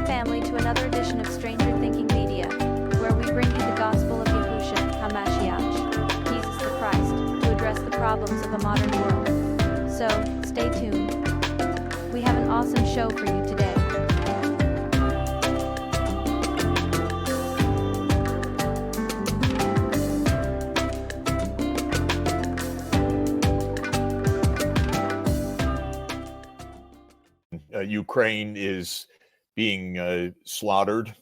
family, to another edition of Stranger Thinking Media, where we bring you the gospel of Yahushua HaMashiach, Jesus the Christ, to address the problems of a modern world. So, stay tuned. We have an awesome show for you today. Ukraine is being slaughtered.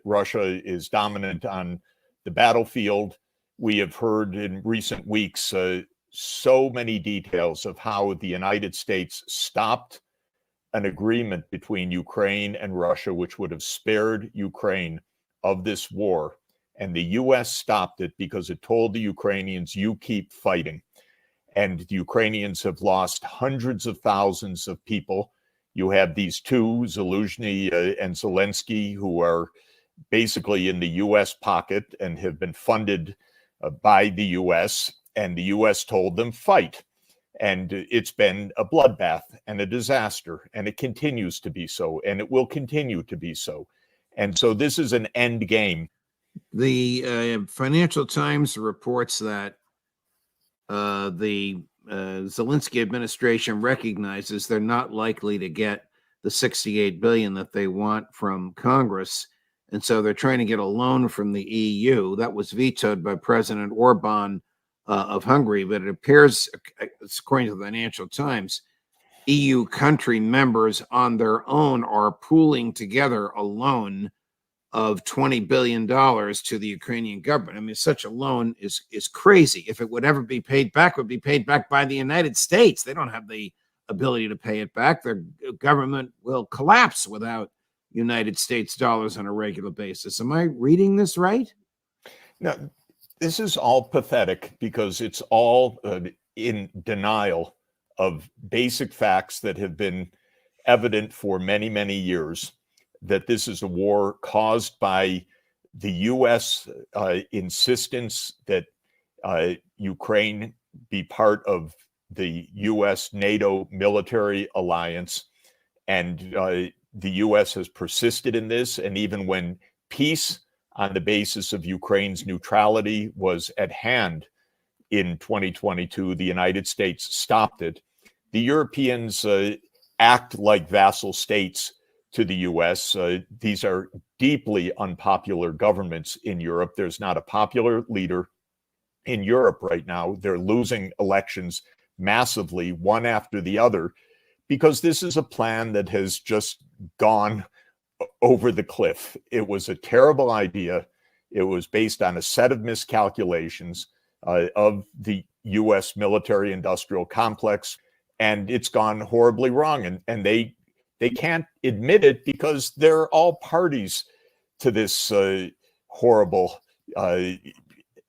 Russia is dominant on the battlefield. We have heard in recent weeks so many details of how the United States stopped an agreement between Ukraine and Russia, which would have spared Ukraine of this war. And the U.S. stopped it because it told the Ukrainians, you keep fighting. And the Ukrainians have lost hundreds of thousands of people. You have these two, Zaluzhny and Zelensky, who are basically in the U.S. pocket and have been funded by the U.S., and the U.S. told them, fight. And it's been a bloodbath and a disaster, and it continues to be so, and it will continue to be so. And so this is an end game. The Financial Times reports that the Zelensky administration recognizes they're not likely to get the $68 billion that they want from Congress. And so they're trying to get a loan from the EU. That was vetoed by President Orban of Hungary. But it appears, according to the Financial Times, EU country members on their own are pooling together a loan of $20 billion to the Ukrainian government. I mean, such a loan is crazy. If it would ever be paid back, it would be paid back by the United States. They don't have the ability to pay it back. Their government will collapse without United States dollars on a regular basis. Am I reading this right? No, this is all pathetic because it's all in denial of basic facts that have been evident for many, many years. That this is a war caused by the U.S. Insistence that Ukraine be part of the U.S. NATO military alliance. And the U.S. has persisted in this. And even when peace on the basis of Ukraine's neutrality was at hand in 2022, the United States stopped it. The Europeans act like vassal states to the U.S. These are deeply unpopular governments in Europe. There's not a popular leader in Europe right now. They're losing elections massively, one after the other, because this is a plan that has just gone over the cliff. It was a terrible idea. It was based on a set of miscalculations of the U.S. military-industrial complex, and it's gone horribly wrong. And they can't admit it because they're all parties to this horrible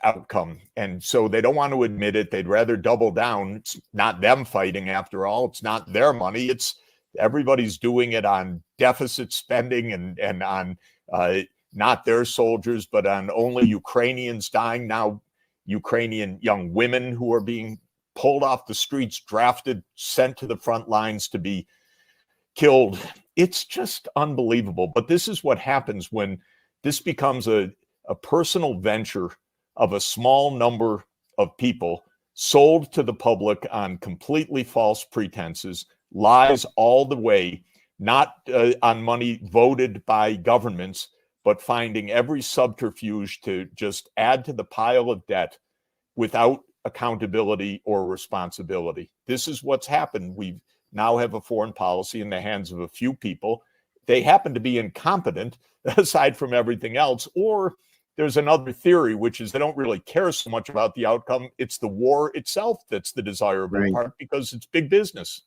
outcome. And so they don't want to admit it. They'd rather double down. It's not them fighting after all. It's not their money. It's everybody's doing it on deficit spending and on not their soldiers, but on only Ukrainians dying now, Ukrainian young women who are being pulled off the streets, drafted, sent to the front lines to be killed. It's just unbelievable. But this is what happens when this becomes a personal venture of a small number of people sold to the public on completely false pretenses, lies all the way, not on money voted by governments, but finding every subterfuge to just add to the pile of debt without accountability or responsibility. This is what's happened. We now have a foreign policy in the hands of a few people. They happen to be incompetent, aside from everything else. Or there's another theory, which is they don't really care so much about the outcome. It's the war itself that's the desirable part because it's big business.